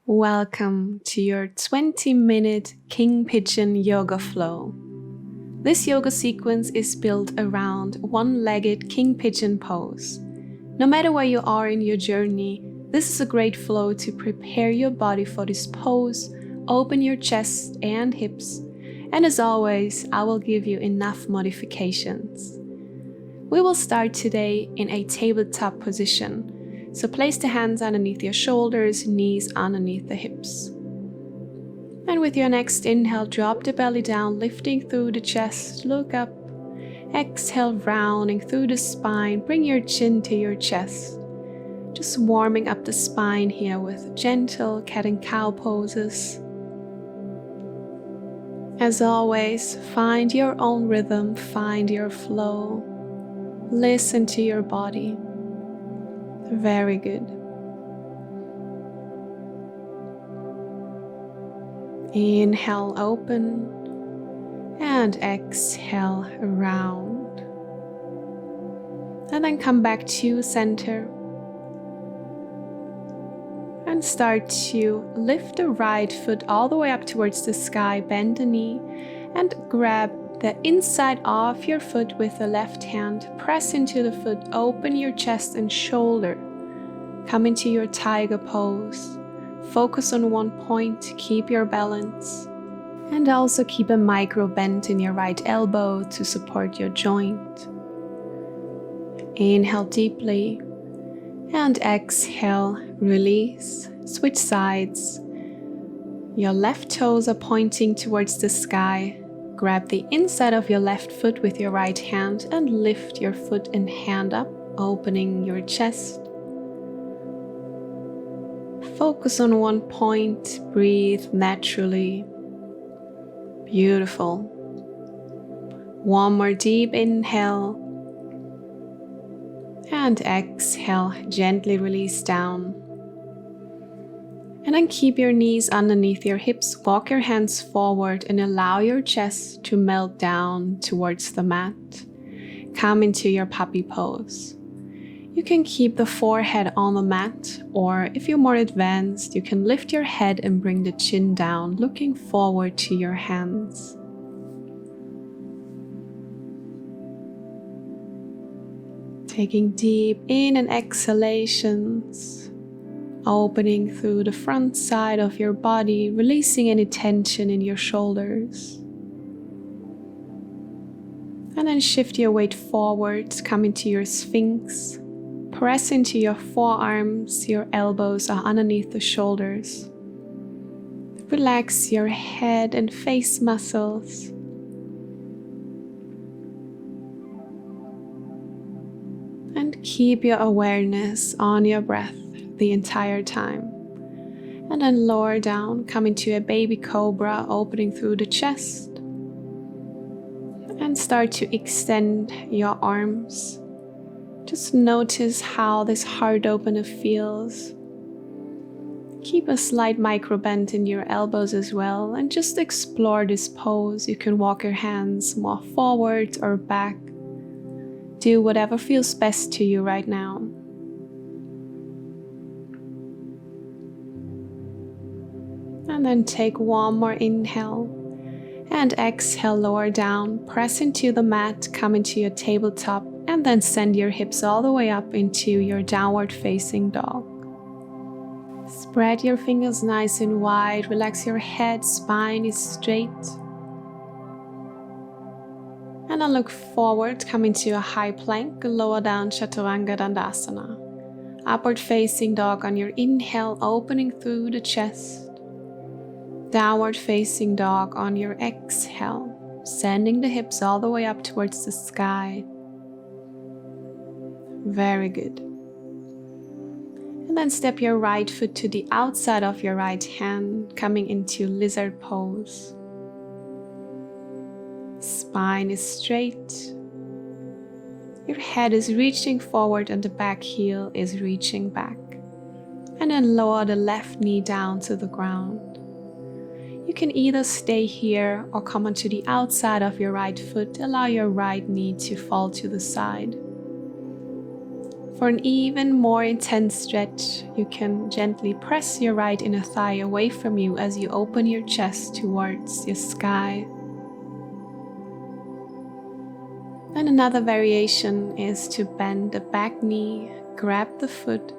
Welcome to your 20-minute King Pigeon Yoga Flow. This yoga sequence is built around One-Legged King Pigeon Pose. No matter where you are in your journey, this is a great flow to prepare your body for this pose, open your chest and hips, and as always, I will give you enough modifications. We will start today in a tabletop position. So place the hands underneath your shoulders, knees underneath the hips. And with your next inhale, drop the belly down, lifting through the chest, look up. Exhale, rounding through the spine, bring your chin to your chest. Just warming up the spine here with gentle cat and cow poses. As always, find your own rhythm, find your flow. Listen to your body. Very good. Inhale, open, and exhale, round. And then come back to center. And start to lift the right foot all the way up towards the sky, bend the knee, and grab the inside of your foot with the left hand. Press into the foot, open your chest and shoulder. Come into your tiger pose. Focus on one point, keep your balance. And also keep a micro bend in your right elbow to support your joint. Inhale deeply and exhale, release. Switch sides. Your left toes are pointing towards the sky. Grab the inside of your left foot with your right hand and lift your foot and hand up, opening your chest. Focus on one point, breathe naturally. Beautiful. One more deep inhale. And exhale, gently release down. And then keep your knees underneath your hips, walk your hands forward and allow your chest to melt down towards the mat. Come into your puppy pose. You can keep the forehead on the mat, or if you're more advanced, you can lift your head and bring the chin down, looking forward to your hands. Taking deep in and exhalations. Opening through the front side of your body, releasing any tension in your shoulders. And then shift your weight forward, come into your Sphinx. Press into your forearms, your elbows are underneath the shoulders. Relax your head and face muscles. And keep your awareness on your breath the entire time. And then lower down, come into a baby cobra, opening through the chest. And start to extend your arms. Just notice how this heart opener feels. Keep a slight micro bend in your elbows as well, and just explore this pose. You can walk your hands more forward or back. Do whatever feels best to you right now. And then take one more inhale and exhale, lower down, press into the mat, come into your tabletop, and then send your hips all the way up into your downward facing dog. Spread your fingers nice and wide, relax your head, spine is straight. And then look forward, come into a high plank, lower down Chaturanga Dandasana. Upward facing dog on your inhale, opening through the chest. Downward facing dog on your exhale, sending the hips all the way up towards the sky. Very good. And then step your right foot to the outside of your right hand, coming into lizard pose. Spine is straight. Your head is reaching forward and the back heel is reaching back. And then lower the left knee down to the ground. You can either stay here or come onto the outside of your right foot. Allow your right knee to fall to the side. For an even more intense stretch, you can gently press your right inner thigh away from you as you open your chest towards your sky. And another variation is to bend the back knee, grab the foot,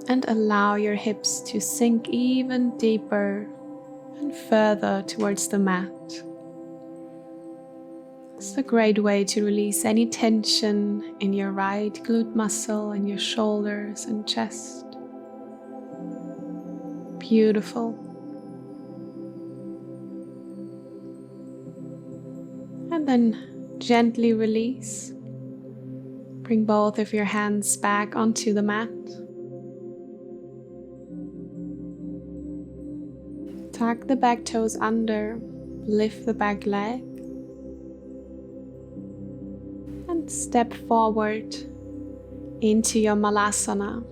and allow your hips to sink even deeper and further towards the mat. It's a great way to release any tension in your right glute muscle and your shoulders and chest. Beautiful. And then gently release. Bring both of your hands back onto the mat. Tuck the back toes under, lift the back leg, and step forward into your Malasana.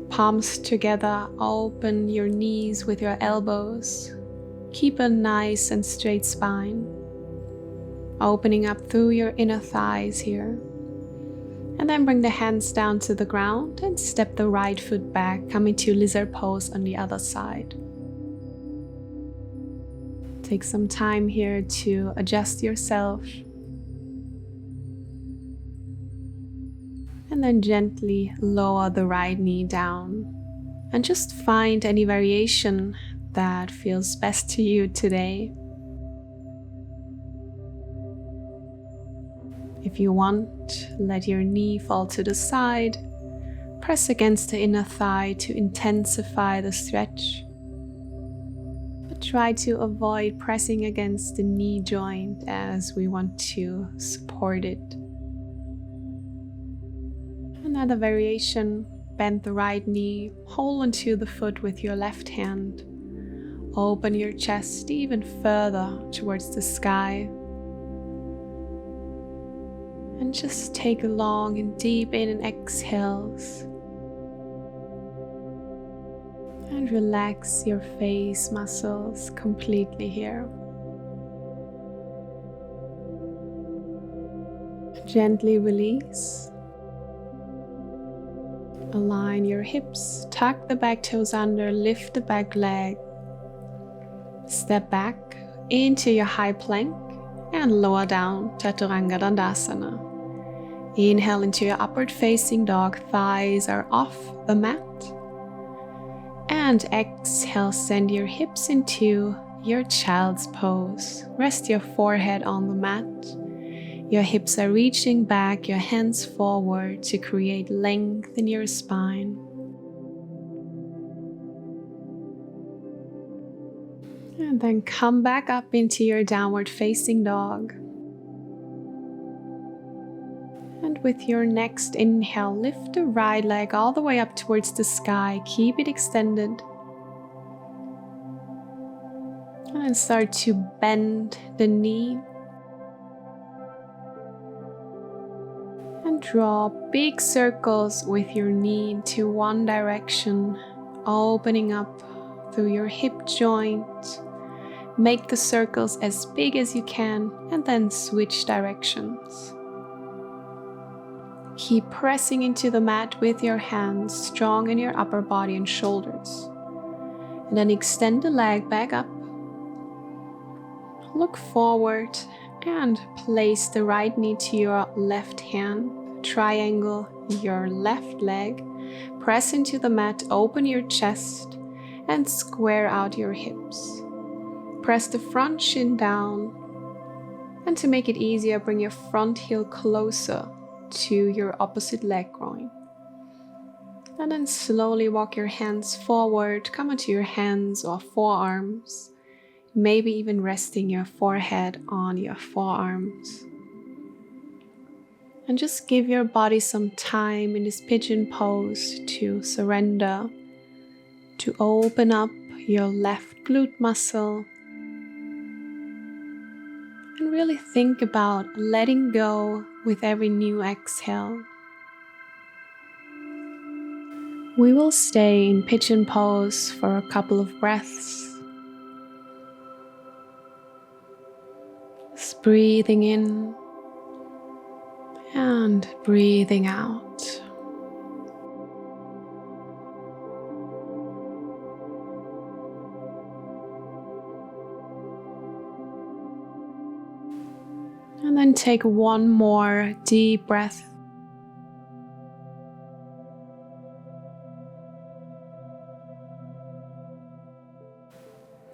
Palms together, open your knees with your elbows. Keep a nice and straight spine. Opening up through your inner thighs here. And then bring the hands down to the ground and step the right foot back, coming to lizard pose on the other side. Take some time here to adjust yourself. And then gently lower the right knee down. And just find any variation that feels best to you today. If you want, let your knee fall to the side. Press against the inner thigh to intensify the stretch. But try to avoid pressing against the knee joint as we want to support it. Another variation, bend the right knee, hold onto the foot with your left hand. Open your chest even further towards the sky. And just take a long and deep in and exhales. And relax your face muscles completely here. Gently release. Align your hips, tuck the back toes under, lift the back leg. Step back into your high plank and lower down, Chaturanga Dandasana. Inhale into your upward facing dog, thighs are off the mat. And exhale, send your hips into your child's pose. Rest your forehead on the mat. Your hips are reaching back, your hands forward to create length in your spine. And then come back up into your downward facing dog. And with your next inhale, lift the right leg all the way up towards the sky. Keep it extended. And then start to bend the knee. And draw big circles with your knee into one direction, opening up through your hip joint. Make the circles as big as you can and then switch directions. Keep pressing into the mat with your hands, strong in your upper body and shoulders. And then extend the leg back up. Look forward and place the right knee to your left hand. Triangle your left leg. Press into the mat, open your chest and square out your hips. Press the front shin down. And to make it easier, bring your front heel closer to your opposite leg groin. And then slowly walk your hands forward, come onto your hands or forearms, maybe even resting your forehead on your forearms. And just give your body some time in this pigeon pose to surrender, to open up your left glute muscle, and really think about letting go with every new exhale. We will stay in pigeon pose for a couple of breaths. Just breathing in and And breathing out. And then take one more deep breath.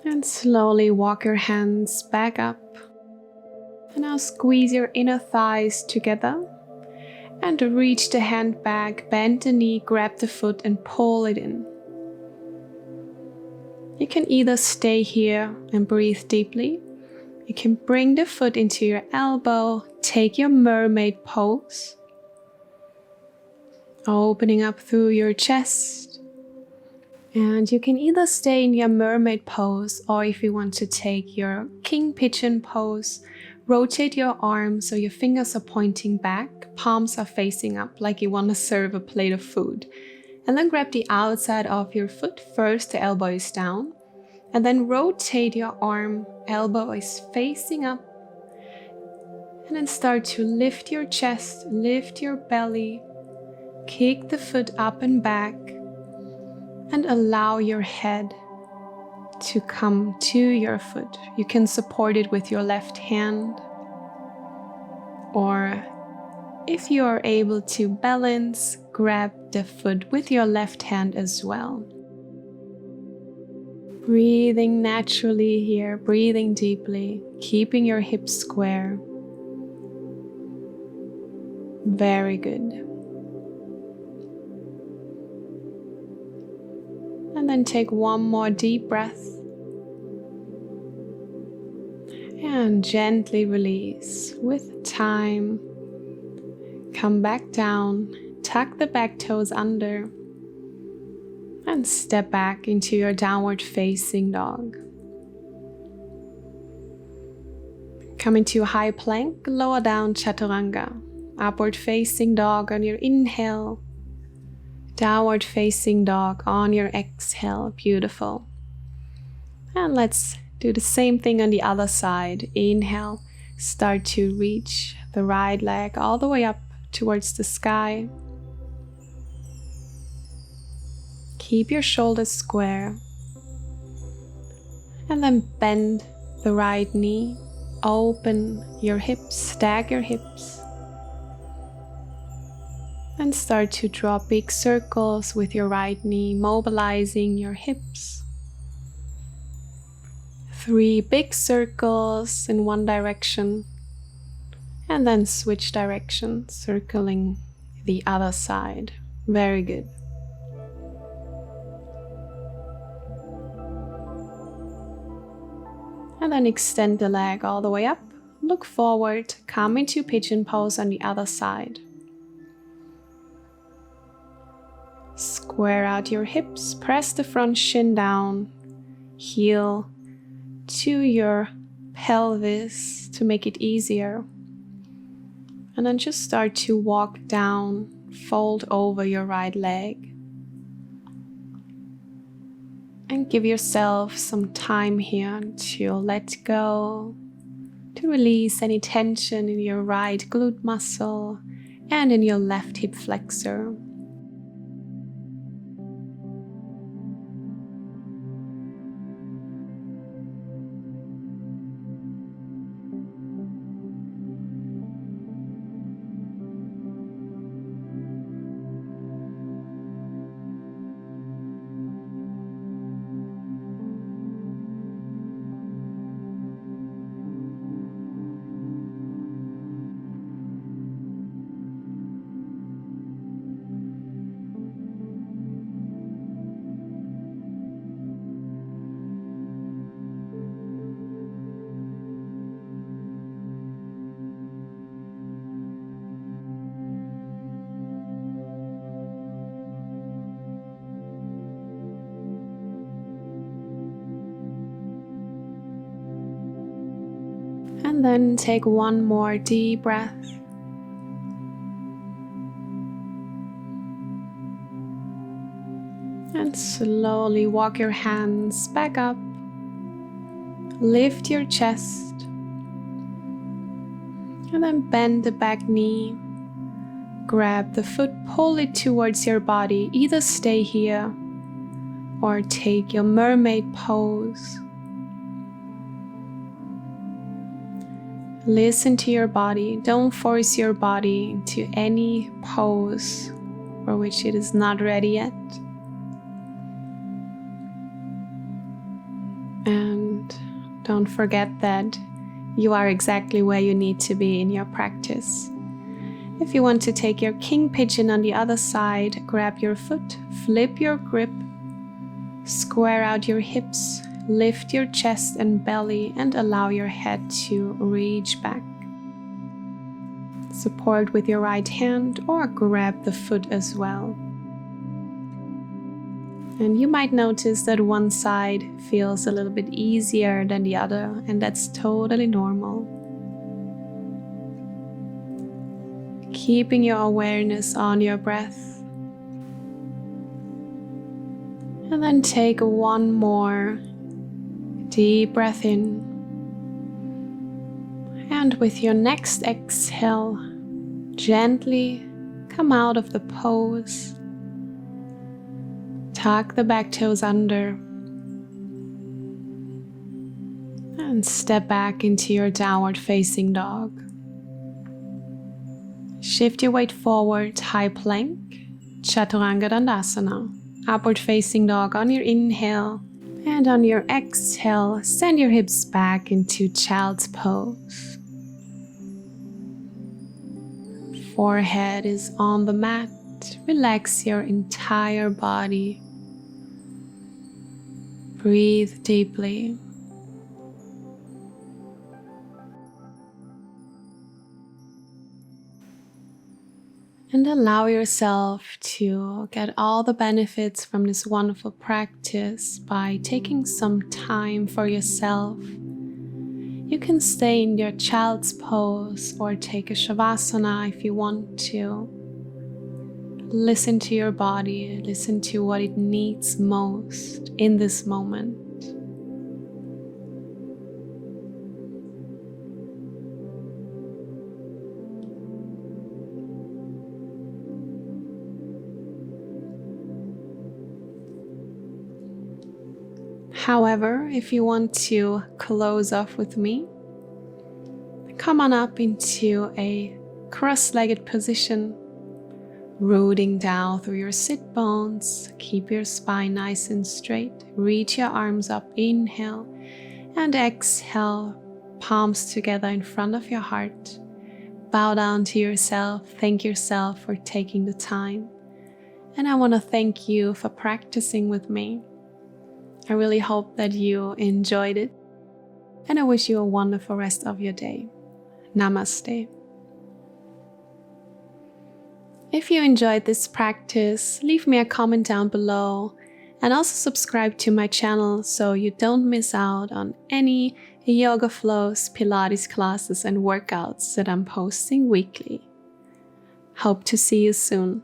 And slowly walk your hands back up. And now squeeze your inner thighs together. And reach the hand back, bend the knee, grab the foot and pull it in. You can either stay here and breathe deeply. You can bring the foot into your elbow, take your mermaid pose. Opening up through your chest. And you can either stay in your mermaid pose, or if you want to take your King Pigeon pose, rotate your arms so your fingers are pointing back, palms are facing up like you want to serve a plate of food. And then grab the outside of your foot. First the elbow is down. And then rotate your arm, elbow is facing up. And then start to lift your chest, lift your belly, kick the foot up and back, and allow your head to come to your foot. You can support it with your left hand, or if you are able to balance, grab the foot with your left hand as well. Breathing naturally here, breathing deeply, keeping your hips square. Very good. And then take one more deep breath. And gently release. With time, come back down, tuck the back toes under. And step back into your downward facing dog. Come into high plank, lower down chaturanga. Upward facing dog on your inhale. Downward facing dog on your exhale. Beautiful. And let's do the same thing on the other side. Inhale, start to reach the right leg all the way up towards the sky. Keep your shoulders square. And then bend the right knee. Open your hips, stack your hips. And start to draw big circles with your right knee, mobilizing your hips. 3 big circles in one direction. And then switch direction, circling the other side. Very good. And then extend the leg all the way up. Look forward, come into pigeon pose on the other side. Square out your hips, press the front shin down, heel to your pelvis to make it easier. And then just start to walk down, fold over your right leg. And give yourself some time here to let go, to release any tension in your right glute muscle and in your left hip flexor. And then take one more deep breath. And slowly walk your hands back up. Lift your chest. And then bend the back knee. grab the foot, pull it towards your body. Either stay here or take your mermaid pose. Listen to your body. Don't force your body into any pose for which it is not ready yet. And don't forget that you are exactly where you need to be in your practice. If you want to take your King Pigeon on the other side, grab your foot, flip your grip, square out your hips, lift your chest and belly, and allow your head to reach back. Support with your right hand or grab the foot as well. And you might notice that one side feels a little bit easier than the other, and that's totally normal. Keeping your awareness on your breath. And then take one more deep breath in. And with your next exhale, gently come out of the pose. Tuck the back toes under. And step back into your downward facing dog. Shift your weight forward, high plank, Chaturanga Dandasana. Upward facing dog on your inhale. And on your exhale, send your hips back into child's pose. Forehead is on the mat. Relax your entire body. Breathe deeply. And allow yourself to get all the benefits from this wonderful practice by taking some time for yourself. You can stay in your child's pose or take a Shavasana if you want to. Listen to your body, listen to what it needs most in this moment. However, if you want to close off with me, come on up into a cross-legged position, rooting down through your sit bones. Keep your spine nice and straight. Reach your arms up, inhale, and exhale, palms together in front of your heart. Bow down to yourself, thank yourself for taking the time. And I want to thank you for practicing with me. I really hope that you enjoyed it, and I wish you a wonderful rest of your day. Namaste. If you enjoyed this practice, leave me a comment down below and also subscribe to my channel so you don't miss out on any yoga flows, Pilates classes and workouts that I'm posting weekly. Hope to see you soon.